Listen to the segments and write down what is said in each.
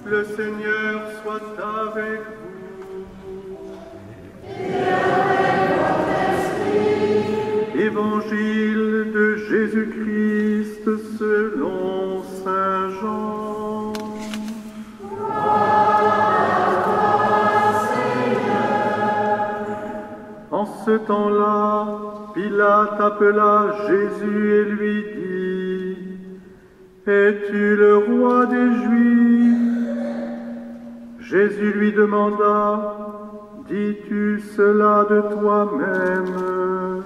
Le Seigneur soit avec vous. Et avec votre esprit. Évangile de Jésus-Christ selon saint Jean. En ce temps-là, Pilate appela Jésus et lui dit: Es-tu le roi des Juifs? Jésus lui demanda: Dis-tu cela de toi-même,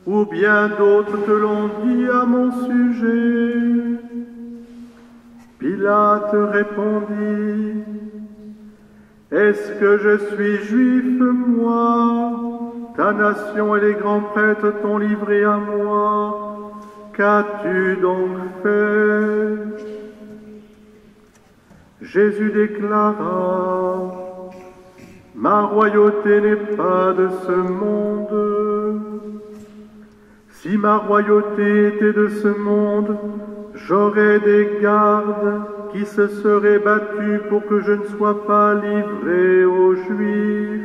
ou bien d'autres te l'ont dit à mon sujet? Pilate répondit: Est-ce que je suis juif, moi? Ta nation et les grands prêtres t'ont livré à moi. Qu'as-tu donc fait? Jésus déclara: Ma royauté n'est pas de ce monde. Si ma royauté était de ce monde, j'aurais des gardes qui se seraient battus pour que je ne sois pas livré aux Juifs.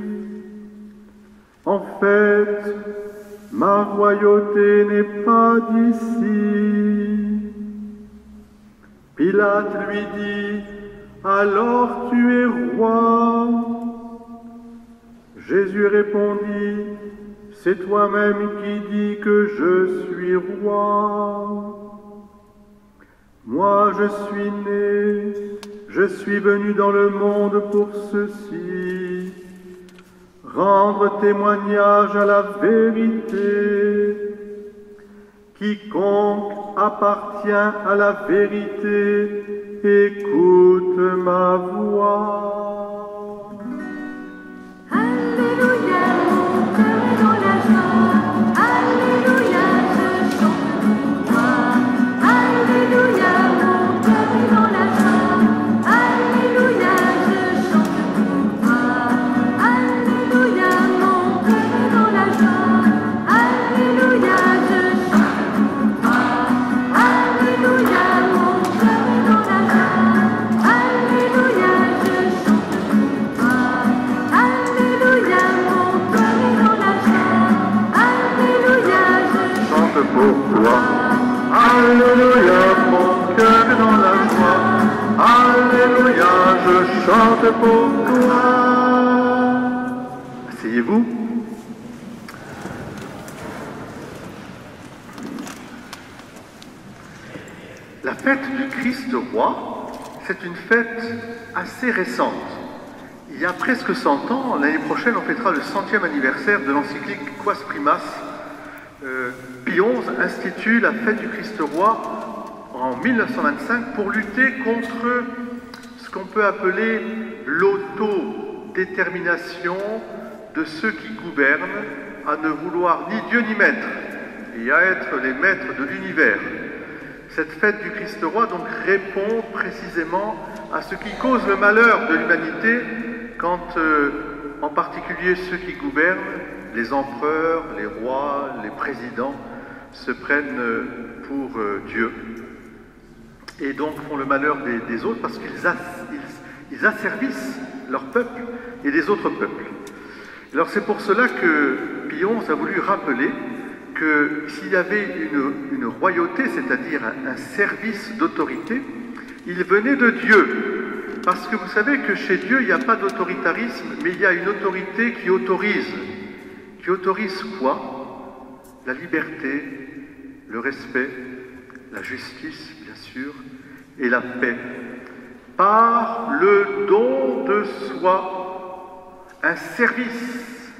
En fait, ma royauté n'est pas d'ici. Pilate lui dit: Alors tu es roi? Jésus répondit: C'est toi-même qui dis que je suis roi. Moi je suis né, je suis venu dans le monde pour ceci, rendre témoignage à la vérité. Quiconque appartient à la vérité, écoute ma voix. Alléluia, mon cœur est dans la joie. Alléluia, je chante pour toi. Alléluia, mon cœur est dans la joie. Alléluia, je chante pour toi. Alléluia, mon cœur est dans la joie. Alléluia, je chante pour toi. Alléluia, mon cœur est dans la joie. Alléluia, je chante pour toi. Alléluia, mon cœur est dans la joie. Alléluia, je Chante pour toi. Alléluia, mon cœur est dans la joie. Alléluia, je chante pour toi. Asseyez-vous. La fête du Christ roi, c'est une fête assez récente. Il y a presque 100 ans, l'année prochaine, on fêtera le 100e anniversaire de l'encyclique Quas Primas. Pie XI institue la fête du Christ roi en 1925 pour lutter contre ce qu'on peut appeler l'autodétermination de ceux qui gouvernent, à ne vouloir ni Dieu ni maître, et à être les maîtres de l'univers. Cette fête du Christ roi donc répond précisément à ce qui cause le malheur de l'humanité quand, en particulier ceux qui gouvernent, les empereurs, les rois, les présidents, se prennent pour Dieu et donc font le malheur des autres parce qu'ils asservissent leur peuple et les autres peuples. Alors c'est pour cela que Pie XI a voulu rappeler que s'il y avait une royauté, c'est-à-dire un service d'autorité, il venait de Dieu. Parce que vous savez que chez Dieu, il n'y a pas d'autoritarisme, mais il y a une autorité qui autorise. Qui autorise quoi? La liberté, le respect, la justice, bien sûr, et la paix. Par le don de soi, un service.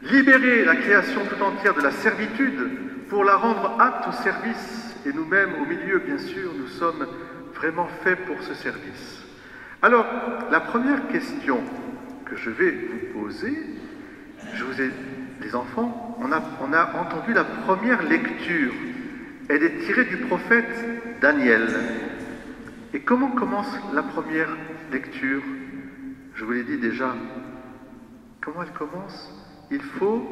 Libérer la création tout entière de la servitude pour la rendre apte au service. Et nous-mêmes, au milieu, bien sûr, nous sommes vraiment faits pour ce service. Alors, la première question que je vais vous poser, les enfants, on a entendu la première lecture. Elle est tirée du prophète Daniel. Et comment commence la première lecture? Je vous l'ai dit déjà. Comment elle commence? Il faut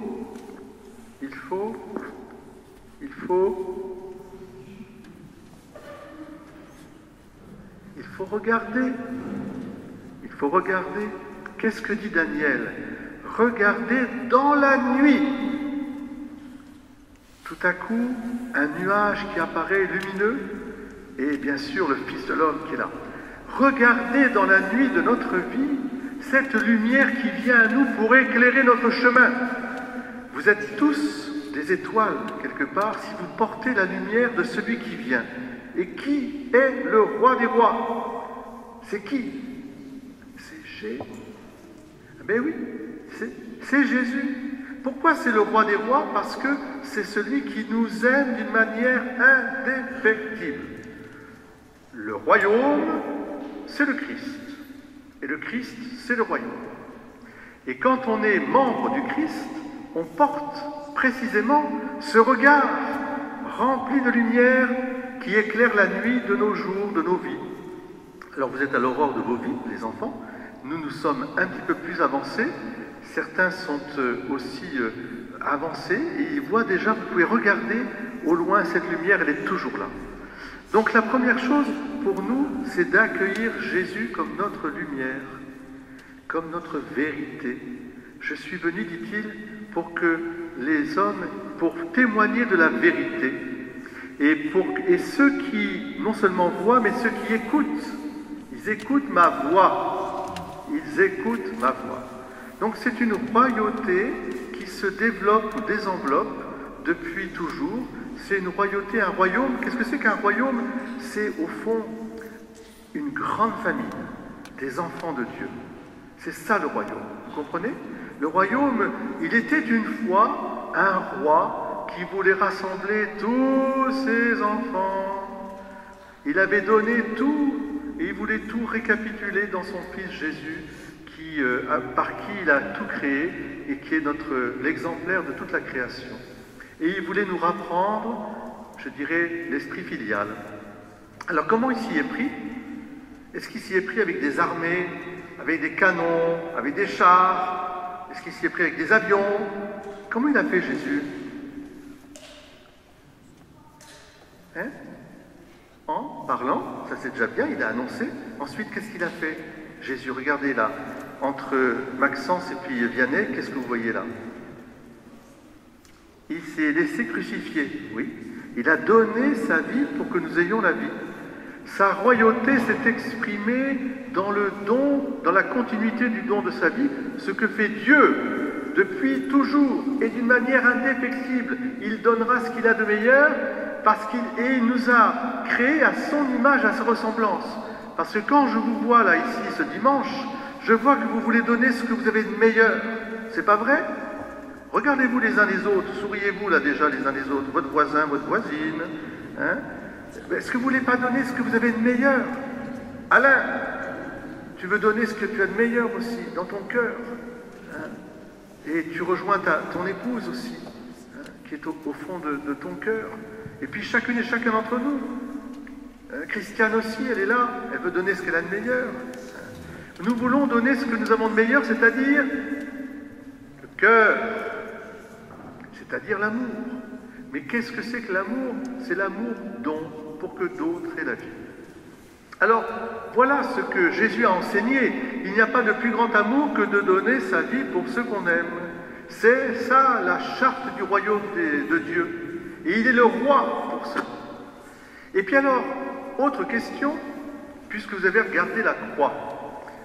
faut regarder. Il faut regarder. Qu'est-ce que dit Daniel? Regardez dans la nuit. Tout à coup, un nuage qui apparaît lumineux, et bien sûr le Fils de l'homme qui est là. Regardez dans la nuit de notre vie cette lumière qui vient à nous pour éclairer notre chemin. Vous êtes tous des étoiles, quelque part, si vous portez la lumière de celui qui vient. Et qui est le roi des rois? C'est qui? C'est Jésus. Ben oui, c'est Jésus. Pourquoi c'est le roi des rois? Parce que c'est celui qui nous aime d'une manière indéfectible. Le royaume, c'est le Christ. Et le Christ, c'est le royaume. Et quand on est membre du Christ, on porte précisément ce regard rempli de lumière qui éclaire la nuit de nos jours, de nos vies. Alors vous êtes à l'aurore de vos vies, les enfants. Nous sommes un petit peu plus avancés. Certains sont aussi avancés et ils voient déjà, vous pouvez regarder au loin cette lumière, elle est toujours là. Donc la première chose pour nous, c'est d'accueillir Jésus comme notre lumière, comme notre vérité. Je suis venu, dit-il, pour que les hommes, pour témoigner de la vérité. Et ceux qui, non seulement voient, mais ceux qui écoutent, ils écoutent ma voix. Ils écoutent ma voix. Donc c'est une royauté qui se développe ou désenveloppe depuis toujours. C'est une royauté, un royaume. Qu'est-ce que c'est qu'un royaume? C'est au fond une grande famille, des enfants de Dieu. C'est ça le royaume, vous comprenez? Le royaume, il était une fois un roi qui voulait rassembler tous ses enfants. Il avait donné tout et il voulait tout récapituler dans son Fils Jésus, par qui il a tout créé et qui est l'exemplaire de toute la création. Et il voulait nous rapprendre, je dirais, l'esprit filial. Alors comment il s'y est pris? Est-ce qu'il s'y est pris avec des armées, avec des canons, avec des chars? Est-ce qu'il s'y est pris avec des avions? Comment il a fait Jésus? Hein? En parlant, ça c'est déjà bien, il a annoncé. Ensuite, qu'est-ce qu'il a fait? Jésus, regardez là, entre Maxence et puis Vianney, qu'est-ce que vous voyez là? Il s'est laissé crucifier, oui. Il a donné sa vie pour que nous ayons la vie. Sa royauté s'est exprimée dans le don, dans la continuité du don de sa vie, ce que fait Dieu depuis toujours et d'une manière indéfectible. Il donnera ce qu'il a de meilleur parce qu'il nous a créés à son image, à sa ressemblance. Parce que quand je vous vois là, ici, ce dimanche, je vois que vous voulez donner ce que vous avez de meilleur. C'est pas vrai? Regardez-vous les uns les autres, souriez-vous là déjà les uns les autres, votre voisin, votre voisine. Hein? Est-ce que vous ne voulez pas donner ce que vous avez de meilleur? Alain, tu veux donner ce que tu as de meilleur aussi, dans ton cœur. Hein? Et tu rejoins ton épouse aussi, hein, qui est au fond de ton cœur. Et puis chacune et chacun d'entre nous. Christiane aussi, elle est là, elle veut donner ce qu'elle a de meilleur. Nous voulons donner ce que nous avons de meilleur, c'est-à-dire le cœur, c'est-à-dire l'amour. Mais qu'est-ce que c'est que l'amour? C'est l'amour don, pour que d'autres aient la vie. Alors, voilà ce que Jésus a enseigné. Il n'y a pas de plus grand amour que de donner sa vie pour ceux qu'on aime. C'est ça la charte du royaume de Dieu. Et il est le roi pour ça. Et puis alors, autre question, puisque vous avez regardé la croix.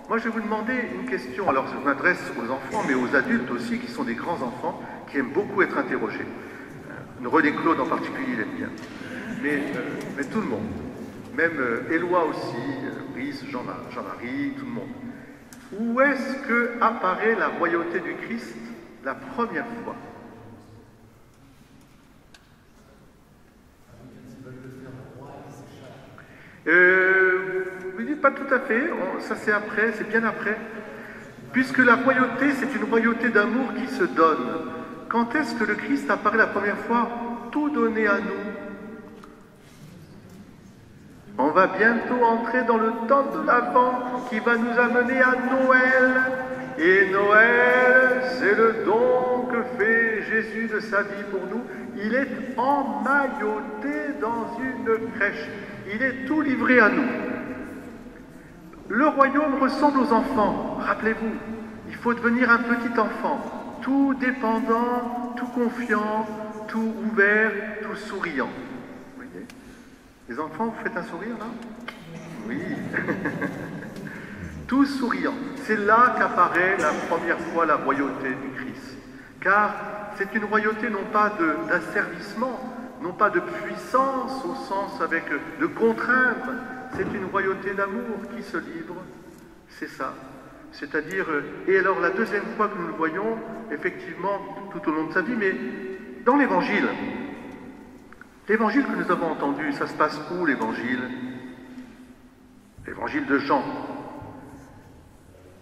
Moi, je vais vous demander une question. Alors, je m'adresse aux enfants, mais aux adultes aussi, qui sont des grands enfants, qui aiment beaucoup être interrogés. René Claude en particulier, il aime bien. Mais tout le monde. Même Éloi aussi, Brice, Jean-Marie, tout le monde. Où est-ce que apparaît la royauté du Christ la première fois? Vous dites pas tout à fait, ça c'est après, c'est bien après. Puisque la royauté, c'est une royauté d'amour qui se donne. Quand est-ce que le Christ apparaît la première fois? Tout donné à nous. On va bientôt entrer dans le temps de l'Avent qui va nous amener à Noël. Et Noël, c'est le don que fait Jésus de sa vie pour nous. Il est emmailloté dans une crèche. Il est tout livré à nous. Le royaume ressemble aux enfants. Rappelez-vous, il faut devenir un petit enfant, tout dépendant, tout confiant, tout ouvert, tout souriant. Vous voyez? Les enfants, vous faites un sourire là? Oui. Tout souriant. C'est là qu'apparaît la première fois la royauté du Christ. Car c'est une royauté non pas d'asservissement, non pas de puissance au sens avec de contraindre, c'est une royauté d'amour qui se livre, c'est ça. C'est-à-dire, et alors la deuxième fois que nous le voyons, effectivement, tout au long de sa vie, mais dans l'Évangile. L'évangile que nous avons entendu, ça se passe où l'évangile? L'évangile de Jean.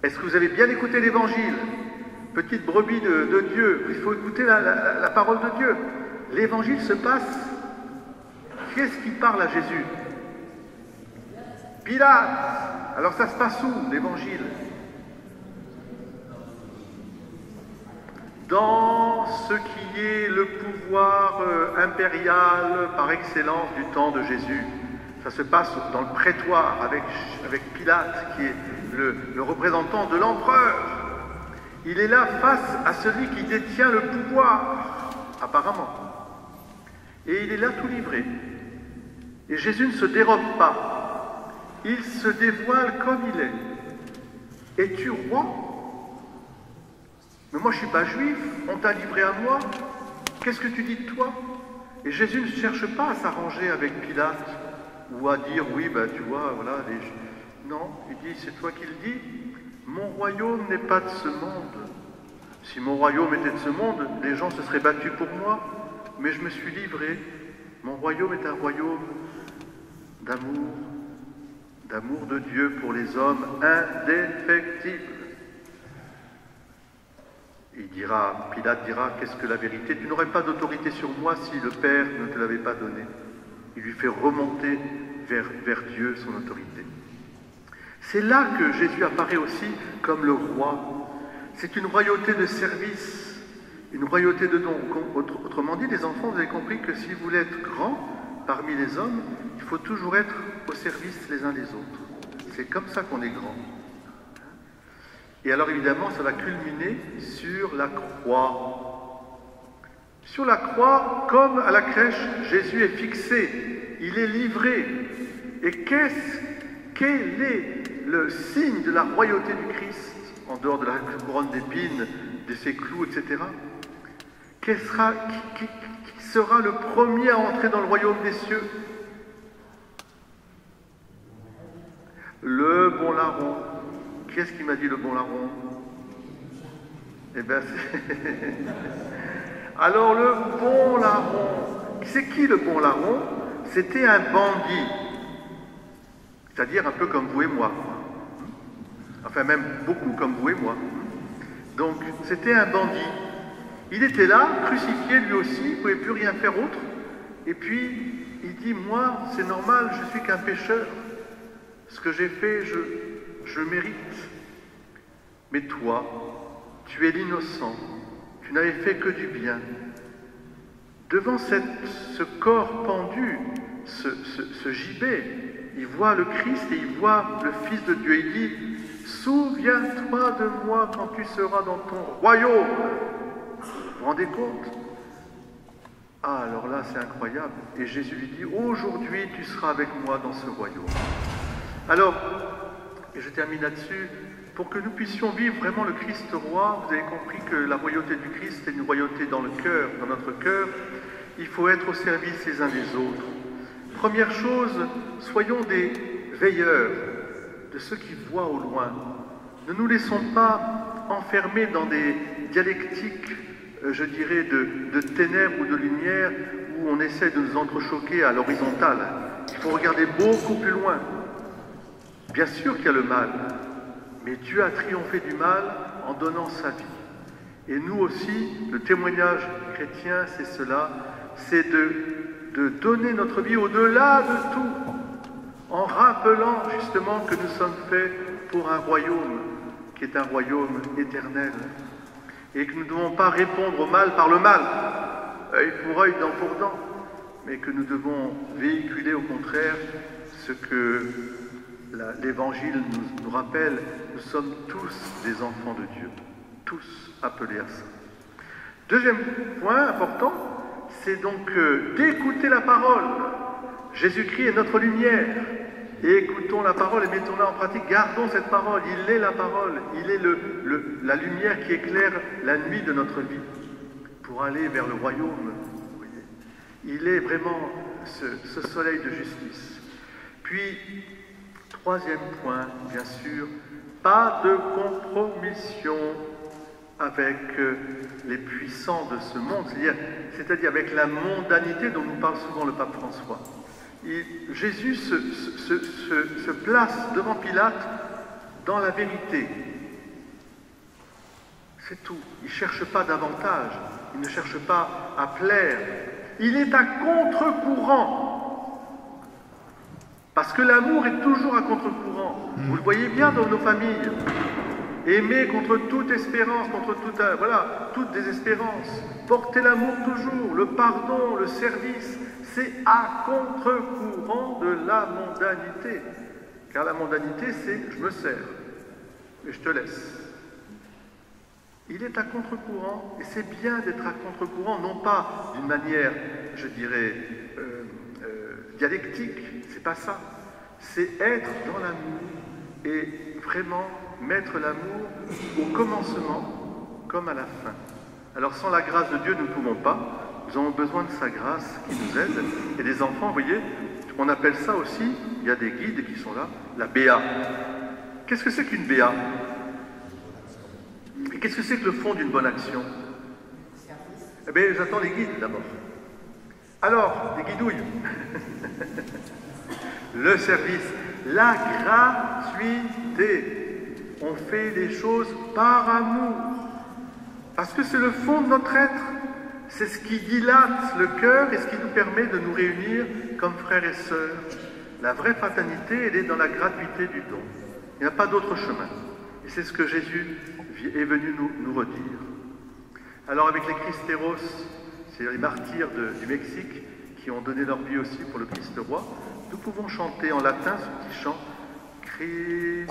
Est-ce que vous avez bien écouté l'évangile? Petite brebis de Dieu, il faut écouter la parole de Dieu. L'évangile se passe. Qui est-ce qui parle à Jésus? Pilate. Alors ça se passe où l'évangile? Dans ce qui est le pouvoir impérial par excellence du temps de Jésus. Ça se passe dans le prétoire avec Pilate, qui est le représentant de l'empereur. Il est là face à celui qui détient le pouvoir, apparemment. Et il est là tout livré. Et Jésus ne se dérobe pas. Il se dévoile comme il est. Es-tu roi? Mais moi je ne suis pas juif, on t'a livré à moi. Qu'est-ce que tu dis de toi? Et Jésus ne cherche pas à s'arranger avec Pilate ou à dire oui, ben tu vois, voilà. Non, il dit, c'est toi qui le dis. Mon royaume n'est pas de ce monde. Si mon royaume était de ce monde, les gens se seraient battus pour moi, mais je me suis livré. Mon royaume est un royaume d'amour de Dieu pour les hommes, indéfectible. Pilate dira, qu'est-ce que la vérité? Tu n'aurais pas d'autorité sur moi si le Père ne te l'avait pas donné. Il lui fait remonter vers Dieu son autorité. C'est là que Jésus apparaît aussi comme le roi. C'est une royauté de service, une royauté de don. Autrement dit, les enfants, vous avez compris que si vous voulez être grand parmi les hommes, il faut toujours être au service les uns des autres. C'est comme ça qu'on est grand. Et alors évidemment, ça va culminer sur la croix. Sur la croix, comme à la crèche, Jésus est fixé, il est livré. Et quel est le signe de la royauté du Christ, en dehors de la couronne d'épines, de ses clous, etc. Qui sera le premier à entrer dans le royaume des cieux? Le bon larron. Qui est-ce qui m'a dit le bon larron? Eh bien, c'est... Alors, le bon larron. C'est qui le bon larron? C'était un bandit. C'est-à-dire un peu comme vous et moi. Enfin, même beaucoup comme vous et moi. Donc, c'était un bandit. Il était là, crucifié lui aussi, il ne pouvait plus rien faire autre. Et puis, il dit, moi, c'est normal, je suis qu'un pécheur. Ce que j'ai fait, je mérite. Mais toi, tu es l'innocent. Tu n'avais fait que du bien. Devant ce corps pendu, ce gibet, il voit le Christ et il voit le Fils de Dieu. Il dit, souviens-toi de moi quand tu seras dans ton royaume. Vous vous rendez compte? Ah, alors là, c'est incroyable. Et Jésus lui dit, aujourd'hui, tu seras avec moi dans ce royaume. Alors, et je termine là-dessus, pour que nous puissions vivre vraiment le Christ roi, vous avez compris que la royauté du Christ est une royauté dans le cœur, dans notre cœur. Il faut être au service les uns des autres. Première chose, soyons des veilleurs de ceux qui voient au loin. Ne nous laissons pas enfermer dans des dialectiques, je dirais, de ténèbres ou de lumière, où on essaie de nous entrechoquer à l'horizontale. Il faut regarder beaucoup plus loin. Bien sûr qu'il y a le mal, mais Dieu a triomphé du mal en donnant sa vie. Et nous aussi, le témoignage chrétien, c'est cela, c'est de donner notre vie au-delà de tout, en rappelant justement que nous sommes faits pour un royaume qui est un royaume éternel, et que nous ne devons pas répondre au mal par le mal, œil pour œil, dent pour dent, mais que nous devons véhiculer au contraire ce que l'Évangile nous rappelle, nous sommes tous des enfants de Dieu, tous appelés à ça. Deuxième point important, c'est donc d'écouter la parole. Jésus-Christ est notre lumière. Et écoutons la parole et mettons-la en pratique. Gardons cette parole. Il est la parole. Il est la lumière qui éclaire la nuit de notre vie pour aller vers le royaume. Vous voyez. Il est vraiment ce soleil de justice. Puis, troisième point, bien sûr, pas de compromission avec les puissants de ce monde, c'est-à-dire avec la mondanité dont nous parle souvent le pape François. Jésus se place devant Pilate dans la vérité. C'est tout. Il ne cherche pas davantage. Il ne cherche pas à plaire. Il est à contre-courant. Parce que l'amour est toujours à contre-courant. Vous le voyez bien dans nos familles. Aimer contre toute espérance, contre toute désespérance. Porter l'amour toujours, le pardon, le service. C'est à contre-courant de la mondanité. Car la mondanité, c'est « je me sers et je te laisse ». Il est à contre-courant, et c'est bien d'être à contre-courant, non pas d'une manière, je dirais, dialectique, c'est pas ça. C'est être dans l'amour et vraiment mettre l'amour au commencement comme à la fin. Alors sans la grâce de Dieu, nous ne pouvons pas. Nous avons besoin de sa grâce qui nous aide. Et les enfants, vous voyez, on appelle ça aussi, il y a des guides qui sont là, la BA. Qu'est-ce que c'est qu'une BA? Et qu'est-ce que c'est que le fond d'une bonne action? Eh bien, j'attends les guides d'abord. Alors, les guidouilles. Le service, la gratuité. On fait les choses par amour. Parce que c'est le fond de notre être. C'est ce qui dilate le cœur et ce qui nous permet de nous réunir comme frères et sœurs. La vraie fraternité, elle est dans la gratuité du don. Il n'y a pas d'autre chemin. Et c'est ce que Jésus est venu nous redire. Alors avec les Cristeros, c'est les martyrs du Mexique qui ont donné leur vie aussi pour le Christ roi, nous pouvons chanter en latin ce petit chant Christus